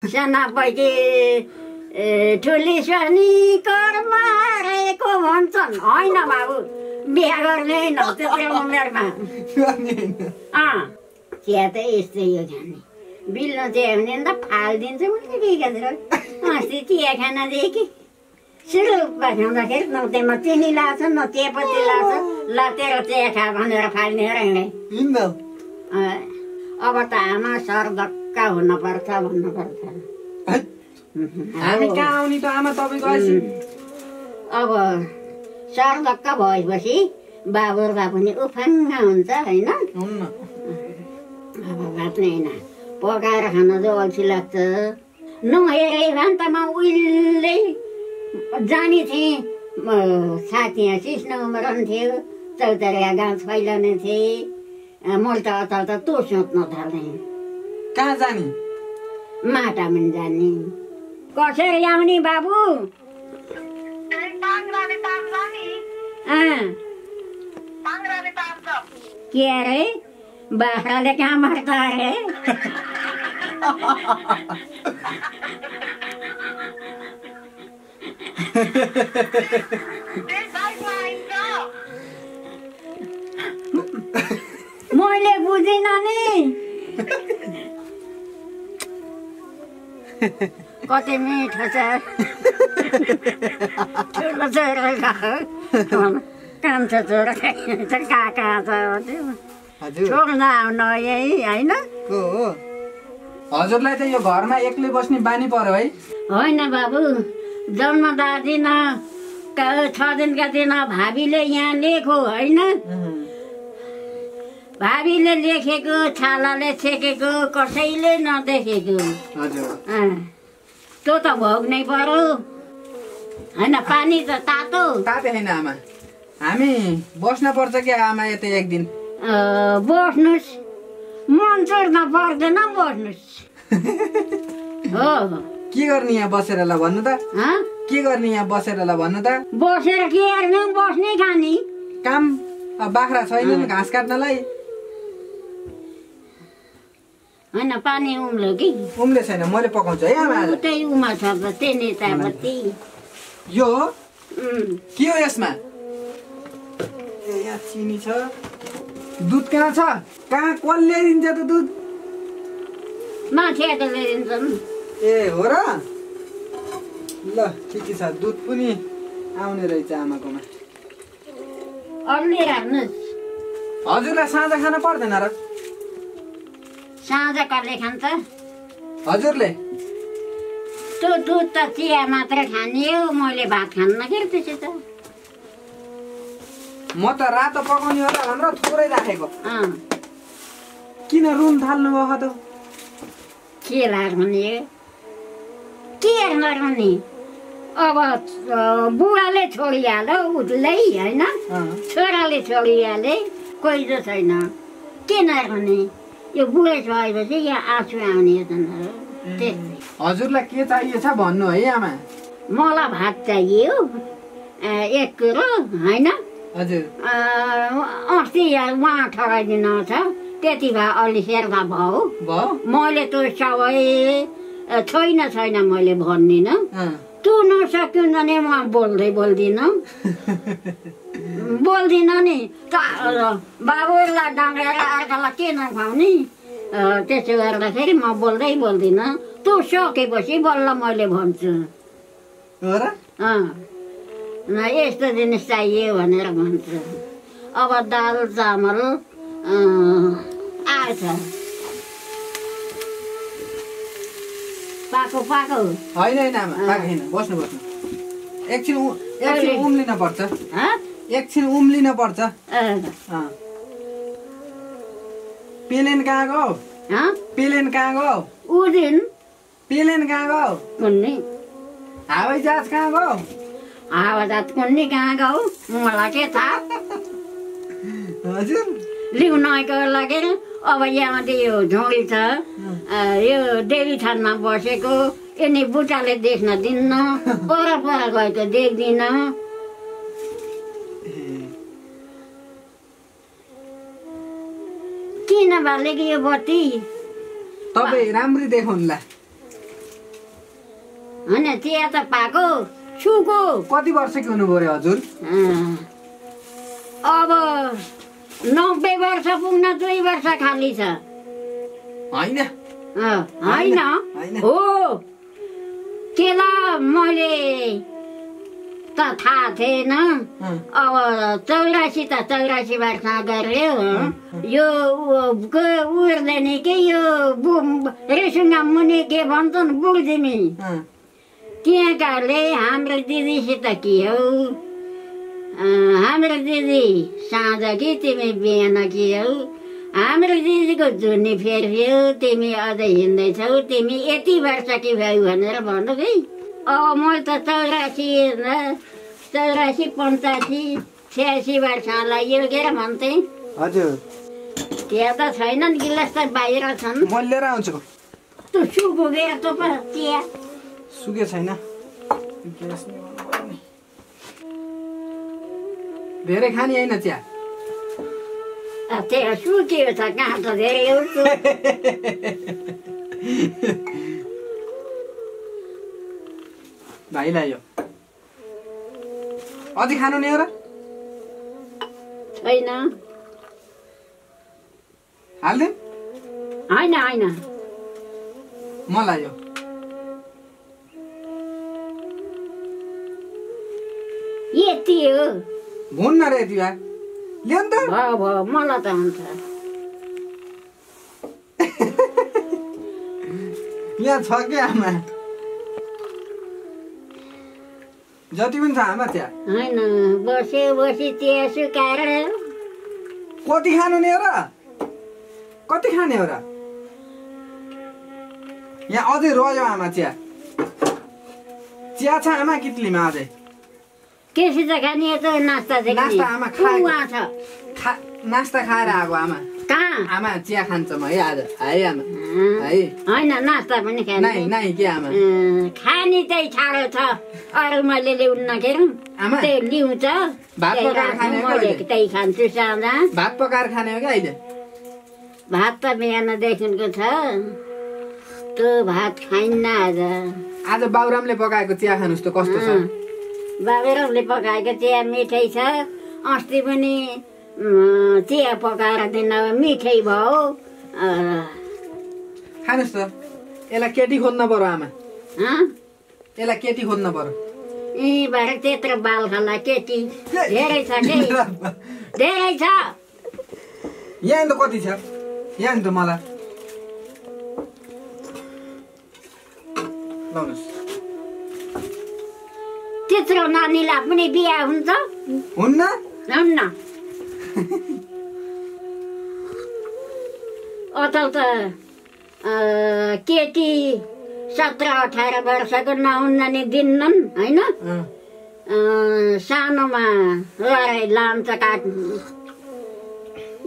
साना पैकी ठुली स्वानी कर्मारेको भन्छन् होइन बाबु बिहा गर्ने होइन त्यत्रो उमेरमा चिया त यस्तै हो खाने बिल्नु चिया भने त फालिदिन्छ मैले के गरेर अस्ति चिया खाना दिएँ कि सिरुप्पा खाँदाखेरि न त्यसमा चिनी लाग्छ न चियापत्ती लाग्छ ल तेरो चिया खा भनेर फाल्ने रहे अब त आमा सरदक्का हुनुपर्छ भन्नुपर्छ हामी कहाँ आउने त आमा तपाईँको अब सरदक्का भएपछि बाबुर्गा पनि उफाङ्ग हुन्छ होइन अब बात नै होइन पकाएर खान चाहिँ अल्छी लाग्छ नहेरे भए त म उहिले जाने थिएँ साथी यहाँ सिस्नो उम्रन्थ्यो चौतरिया गाउँ फैलाउने थिएँ मैले त अचाल त तँ सोच्न थालेँ कहाँ जाने माटामा जाने कसरी आउने बाबु के अरे बाख्राले कहाँ मर्छ अरे मैले बुझिनँ नि कति मिठो छ ठुलो छोरो कान्छो छोरो काका छ छोड्न आउनु यही होइन हजुरलाई त यो घरमा एक्लै बस्ने बानी पर्यो है होइन बाबु जन्मदा दिन 6 दिनका दिन भाबीले यहाँ लेखो होइन भाबीले लेखेको छालाले छेकेको कसैले नदेखेको त्यो त भोग्नै पर्यो होइन पानी त तातो तातै होइन आमा हामी बस्न पर्छ कि आमा यता एक दिन बस्नुहोस् मन छोड्न पर्दैन बस्नुहोस् हो के गर्ने यहाँ बसेर ल भन्नु त के गर्ने यहाँ बसेर ल भन्नु त बसेर के गर्ने बस्नै खाने काम बाख्रा छैन घाँस काट्नलाई होइन पानी उम्लो कि उम्ले छैन मैले पकाउँछु है आमा उतै उमा छ त तेनी तापति यो के हो यसमा ए यहाँ चिनी छ दुध कहाँ छ कहाँ कसले दिन्छ त दुध माथिबाट ल्याइदिन्छन् ए हो र ल ठिकै छ दुध पनि आउने रहेछ आमाकोमा अरूले राख्नुहोस् हजुरलाई साँझ खान पर्दैन र साँझ कसले खान्छ हजुरले त्यो दुध त चिया मात्र खाने हो मैले भात खान्न के त्यसो त म त रातो पकाउने होला भनेर थोरै राखेको किन रुन थाल्नु भयो त के लाग्ने के गर्ने अब बुढाले छोडिहाल्यो उसलाई होइन छोराले छोडिहाले कोही त छैन के नगर्ने यो बुढै भएपछि यहाँ आँसु आउने हजुरलाई के चाहिएछ भन्नु है आमा मलाई भात चाहियो 1 किलो होइन हजुर अस्ति उहाँ ठगाइदिनु छ त्यति भए अलि हेर्दा भयो मैले त्यो सबै छैन मैले भन्दिनँ तँ नसकिन भने म बोल्दिनँ नि बाबुलाई डाँडेर अर्कालाई के नखाउने त्यसो गर्दाखेरि म बोल्दिनँ तँ सकेपछि बल्ल मैले भन्छु यस्तो जिनिस चाहियो भनेर भन्छु अब दाल चामल आएछ पाको होइन आमा पाको छैन बस्नु एकछिन उम्लिन पर्छ एकछिन उम्लिन पर्छ पेलेन कहाँ गयो पेलेन कहाँ गयो उदिन पेलेन कहाँ गयो कुन्नी हवाई जहाज कहाँ गयो हावा जात कुन्नी कहाँ गयो मलाई के थाहा हजुर लिउन आएको लागेर अब यहाँ यो झोडी छ यो देवी थानमा बसेको यिनी बुटाले देख्न दिन्न पर गएको देख्दिन किन बालेको यो बत्ती तपाईँ राम्री देखाउनुला होइन चिया त पाएको छुको। कति वर्षकी हुनु पर्यो हजुर? अब 90 वर्ष पुग्न 2 वर्ष खाली छ। होइन होइन हो केला मैले त थाहा थिएन। अब 84 त 84 वर्ष गऱ्यो। यो उर्दैन के यो रेसुङ्गा मुनि के भन्छन् बुढ्दिमी त्यहाँकाले हाम्रो दिदीसित के हो हाम्रो दिदी साँझ कि तिमी बिहान के हो हाम्रो दिदीको झुन्नी फेरियो तिमी अझ हिँड्दैछौ तिमी यति वर्ष कि भयो भनेर भन्नु है। अब मैले त 84 85 86 वर्षलाई योगेर भन्थे। हजुर त्यहाँ त छैनन् गिलास त बाहिर छन्। म लिएर आउँछु। त्यो सुको गएर त चिया सुके छैन। धेरै खाने होइन चिया? त्यहाँ सुकेको छ कहाँ त धेरै उठ्छु। भाइलाई यो अझै खानु नि हो र? छैन हाल्दै होइन होइन मलाई यो यति हो। भुन्न रे यति भए ल्याउ नि त। भयो मलाई त हुन्छ। यहाँ छ क्या आमा जति पनि छ आमा त्यहाँ। होइन बसी चिया सुकाएर कति खानु नि हो र? कति खाने हो र? यहाँ अझै रह्यो आमा चिया। चिया छ आमा कित्लीमा अझै। केसित खाने त नास्ता चाहिँ नास्ता आमा खाएको छ। नास्ता खाएर आएको आमा। कहाँ आमा चिया खान्छ म है आज है आमा है। होइन नास्ता पनि खाने नाइ के आमा खाने चाहिँ छाडो छ। अरू मैले ल्याउन के आमा त्यो ल्याउँछ भात पकाएर खाने हो मैले त्यही खान्छु साँझ। भात पकाएर खाने हो क्या अहिले? भात त बिहानदेखिको छ त्यो भात खाइन्न आज। आज बाबुरामले पकाएको चिया खानुहोस् त कस्तो छ। बाबुरामले पकाएको चिया मिठै छ। अस्ति पनि चिया पकाएर दिन मिठै भयो। खानुहोस् त। यसलाई केटी खोज्न पर्यो आमा। यसलाई केटी खोज्न पर्यो। यहीँबाट त्यत्रो बाल खाला केटी धेरै छ के धेरै छ। यहाँ त कति छ? यहाँ त मलाई लाउनुहोस्। त्यत्रो नानीलाई पनि बिहा हुन्छ? हुन्न हुन्न। अचल त केटी 17-18 वर्षको नहुन्न नि दिन्नन् होइन। सानोमा लडाइ लान्छ काट्नु।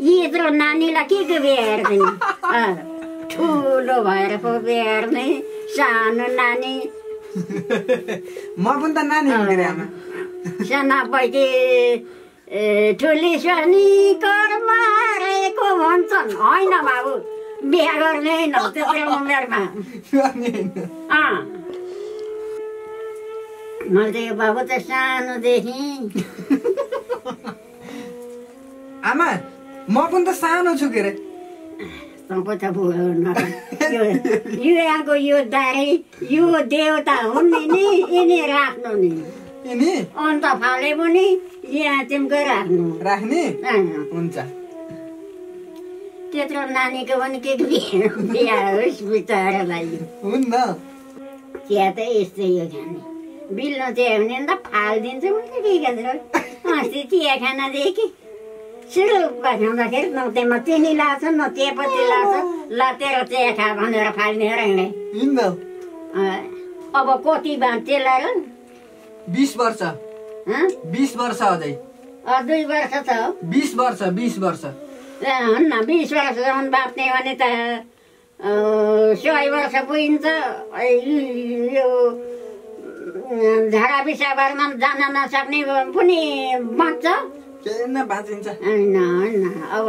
यत्रो नानीलाई के बिहा हेर्दैन? ठुलो भएर पो बिहा हेर्ने सानो नानी। म पनि त नानी हो के आमा। साना बैठी ठुली स्वानी कर्मारेको भन्छन्। होइन बाबु बिहा गर्ने होइन त्यत्रो उमेरमा। मैले त यो बाबु त सानोदेखि आमा म पनि त सानो छु के अरे। त यो यहाँको यो दारी यो देवता हुन् नि यिनी राख्नु नि। अन्त फाले पनि यहाँ तिमीकै राख्ने हुन्छ। त्यत्रो नानीको पनि के बिहा होस् बिचरालाई। हुन्न चिया त यस्तै हो खाने। बिल्नु चिया भने त फालिदिन्छ मैले ठिकै छ। अस्ति चिया खानादेखि सुरुपा खाँदाखेरि न त्यसमा चिनी लाग्छ न चियापत्ती लाग्छ। लातेर चिया खा भनेर फाल्ने हिँडे। अब कति त्यसलाई 20 वर्ष 20 वर्ष अझै 2 वर्ष छ। 20 वर्ष 20 वर्ष हुन्न 20 वर्षसम्म बाँच्ने भने त 100 वर्ष पुगिन्छ। यो झाडा पिसाबमा जान नसक्ने पनि बाँच्छ। बाँचिन्छ। होइन अब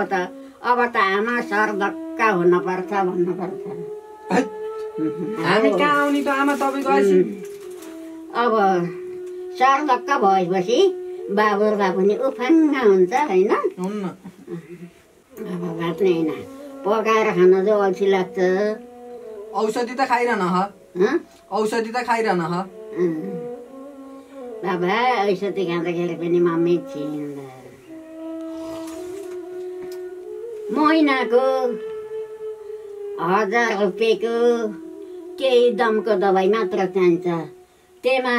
त आमा सर्धक्का हुनुपर्छ भन्नुपर्छ। हामी कहाँ आउने त आमा तपाईँको अब सर्लक्क भएपछि बाबुर्दा पनि उफाङ्ग हुन्छ होइन। हुन्न अब भात नै होइन पकाएर खान चाहिँ अल्छी लाग्छ। औषधि त खाइरहन ह औषधि त खाइरहन ह बाबा औषधि खाँदाखेरि पनि मम्मी छिन्द महिनाको 1000 रुपियाँको केही दमको दबाई मात्र चाहिन्छ। त्यसमा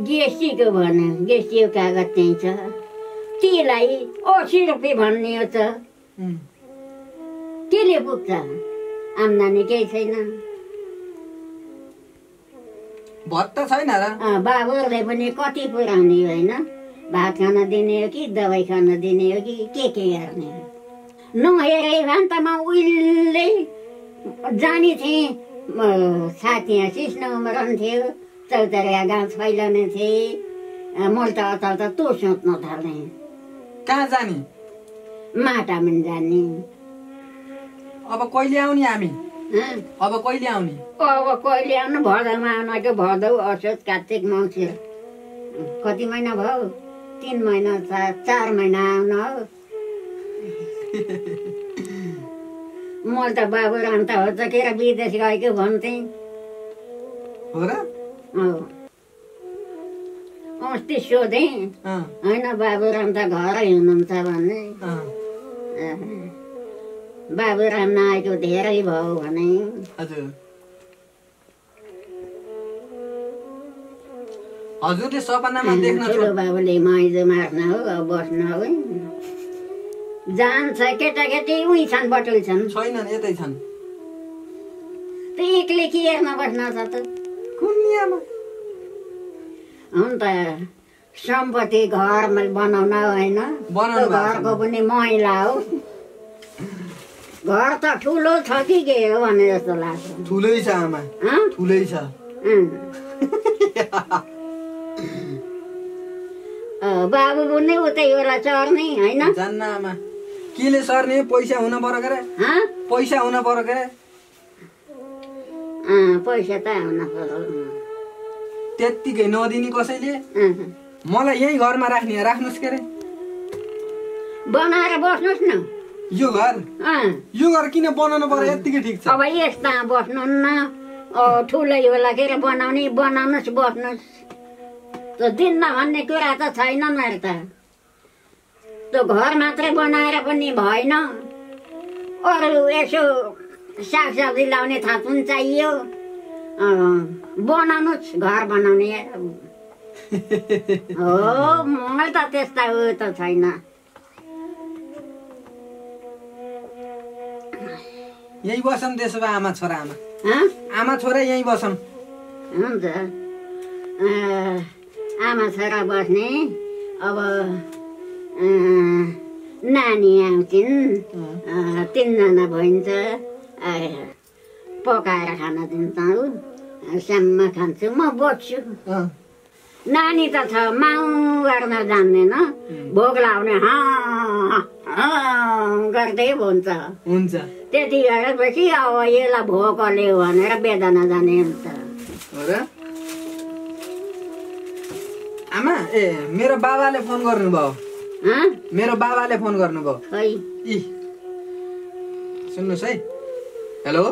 गेस्टीको भन्यो गेस्टीको कागज चाहिन्छ तीलाई 80 रुपियाँ भन्ने हो त केले पुग्छ? आम्दानी केही छैन। भत्ता छैन र बाबुहरूले पनि कति पुऱ्याउने होइन भात खान दिने हो कि दबाई खान दिने हो कि के गर्ने हो। नहेरे भए त म उहिले जाने थिएँ साथी यहाँ सिस्नोमा रहन्थ्यो चौतारा गाउँ फैलाउने थिएँ मैले त अताल त तँ सोच्न थालेँ कहाँ जाने माटामा जाने। अब कहिले आउने हामी अब कहिले आउने अब कहिले आउनु भदौमा आउनको भदौ असोज कार्तिक मङ्सिर कति महिना भयो 3 महिना 4 महिना आउन हो। मैले त बाबु राम त हो सकेर विदेश गएको भन्थेँ हो र अस्ति सोधेँ होइन बाबु राम त घरै हुनुहुन्छ भने बाबु राम नआएको धेरै भयो भने हजुरले सपनामा देख्न ठुलो बाबुले माइजो मार्न हो अब बस्न हो जान्छ केटाकेटी उही छन् बटुल छन् छैनन् यतै छन् त एक्लै के हेर्न बस्न छ त कुनियामा हुन त सम्पत्ति घर बनाउन होइन घरको पनि मैला हो। घर त ठुलो छ कि के हो भने जस्तो लाग्छ। ठुलै छ आमा ठुलै छ। बाबु पनि उतै होला चर्ने होइन जान्न आमा केले सर्ने पैसा हुन पर्यो के पैसा हुन पर्यो के पैसा त हुन पर्यो त्यत्तिकै नदिने कसैले मलाई यही घरमा राख्नुहोस् के रे बनाएर बस्नुहोस् न यो घर किन बनाउनु पर्यो यत्तिकै ठिक छ। अब यस्ता बस्नुहुन्न ठुलै होला के अरे बनाउनुहोस् बस्नुहोस् त दिन्न भन्ने कुरा त छैन मेरो त। त्यो घर मात्रै बनाएर पनि भएन अरू यसो सागसब्जी लाउने थाहा पनि चाहियो बनाउनुहोस् घर बनाउने हो। मलाई त त्यस्ता उयो त छैन। यही बसौँ त्यसो भए आमा छोरा आमा छोरा यही बसौँ हुन्छ आमा छोरा बस्ने। अब नानी आउँछिन् 3 जना भइन्छ पकाएर खान दिन्छौँ श्याममा खान्छु म बस्छु। नानी त छ माउ गर्न जान्दैन भोग लाउने गर्दै हुन्छ त्यति गरेपछि अब यसलाई भोक हल्यो भनेर वेदना जाने हुन्छ। आमा मेरो बाबाले फोन गर्नुभयो मेरो बाबाले फोन गर्नुभयो खै सुन्नुहोस् है हेलो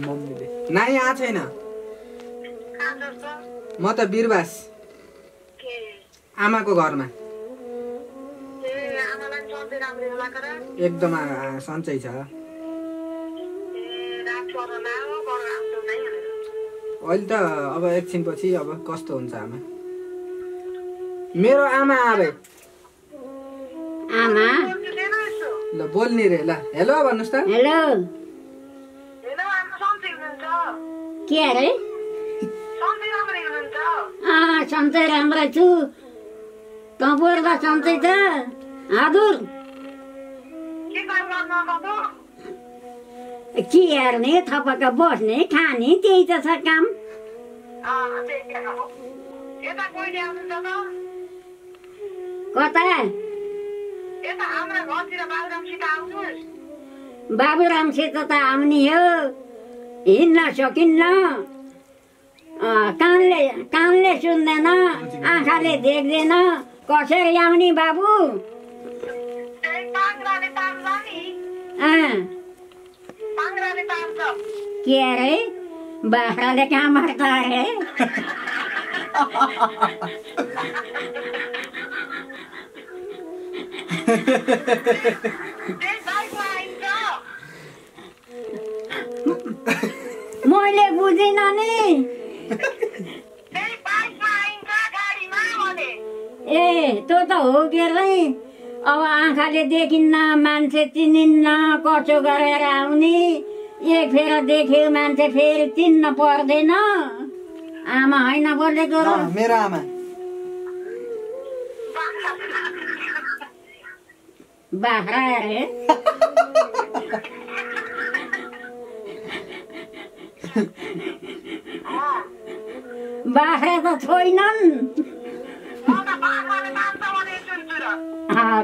मम्मीले नानी आएको छैन म त बिरबास आमाको घरमा एकदम सन्चै छ। अहिले त अब एकछिनपछि अब कस्तो हुन्छ आमा मेरो आमा आवे आमा ल बोल्ने रे ल हेलो भन्नुहोस् त हेलो के अरे सन्चै राम्रै छु त बोल्दा सन्चै छ हजुर के हेर्ने थपक्क बस्ने खाने त्यही त छ काम। कता बाबुरामसित त आउने हो हिँड्न सकिन्न कानले सुन्दैन, आँखाले देख्दैन, कसरी आउने बाबु? के अरे बाख्राले कहाँ मर्छ अरे? मैले बुझिनँ नि। ए त्यो त हो के रे? अब आँखाले देखिन्न, मान्छे चिनिन्न, कसो गरेर आउने? एक फेर देख्यो मान्छे फेरि चिन्न पर्दैन। आमा होइन बोलेको र? मेरो आमा। बाख्रा अरे? बाख्रा त छैनन्।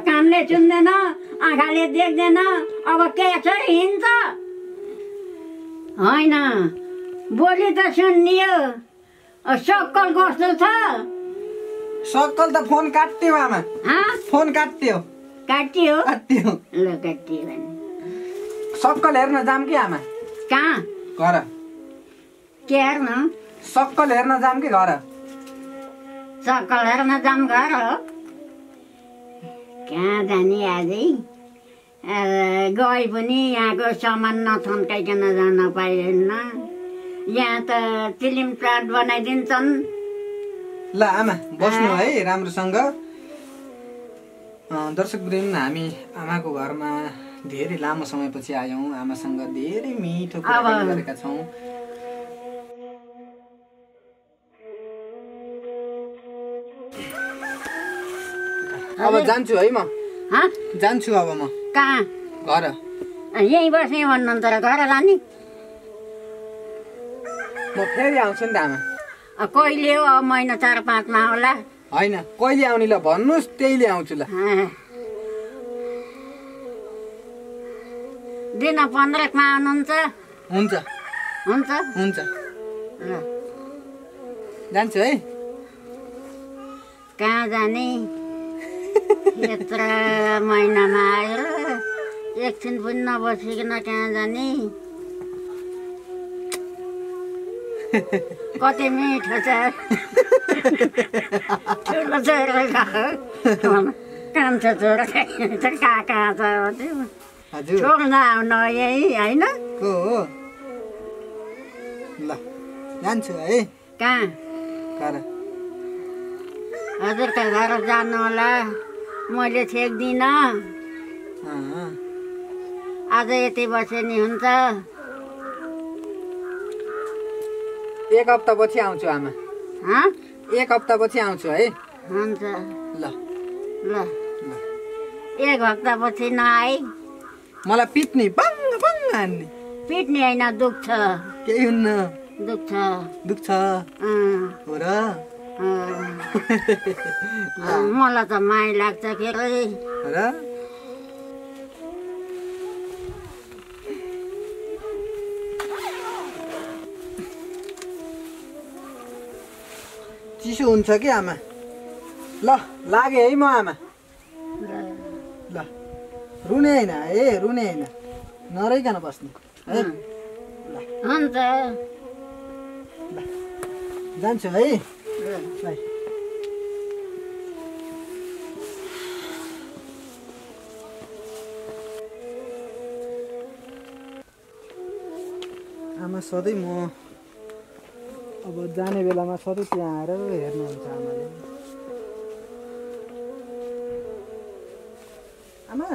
कानले सुन्दैन, आँखाले देख्दैन, अब कसरी हिँड्छ? होइन बोली त सुन्नियो, सक्कल कस्तो छ? सक्कल त फोन काट्यो आमा। फोन काट्यो। काटियो? काट्यो। ल काटियो भने सक्कल हेर्न जाम कि आमा? कहाँ? घर। के हेर्न? सक्कल हेर्न जाम कि घर? सक्कल हेर्न जाम घर हो। कहाँ जाने आजै? गए पनि यहाँको सामान नथन्काइकन जान पाइएन। यहाँ त चिलिम चाट बनाइदिन्छन्। ल आमा बस्नु है राम्रोसँग। दर्शकवृन्द, हामी आमाको घरमा धेरै लामो समयपछि आयौँ। आमासँग धेरै मिठो कुरा गरेका छौँ। अब जान्छु है म। जान्छु अब म। कहाँ? घर। यहीँ बस्ने भन्नु तर घर जाने? म फेरि आउँछु नि त आमा। कहिले हो? अब महिना 4-5 मा होला। होइन कहिले आउने ल भन्नुहोस्, त्यही ल्याउँछु ल। दिन 15 मा आउनुहुन्छ? हुन्छ हुन्छ हुन्छ। ल जान्छु है। कहाँ जाने? यत्र महिनामा आएर एकछिन पनि नबसिकन कहाँ जाने? कति मिठो छ। ठुलो छोरो कान्छो छोरो कहाँ कहाँ छ? हजुर छोड्न आउनु यही होइन? को हो? ल जान्छु है। कहाँ? घर। हजुरको घर जानु होला। मैले छेक्दिनँ। आज यति बसे नि हुन्छ। 1 हप्ता पछि आउँछु आमा। 1 हप्ता पछि आउँछु है। हुन्छ ल ल। 1 हप्ता पछि नआई मलाई पिट्ने बङ्ग बङ्ग हान्ने। पिट्ने होइन, दुख्छ। केही हुन्न। दुख्छ। दुख्छ हो र? मलाई त माया लाग्छ के रे? र चिसो हुन्छ कि आमा? ल लागे है म आमा। ल रुने होइन है, रुने होइन, नरहिकन बस्ने है। ल हुन्छ। ल जान्छु है। ल आमा सधैँ म अब जाने बेलामा सधैँ त्यहाँ आएर हेर्नुहुन्छ आमाले। आमा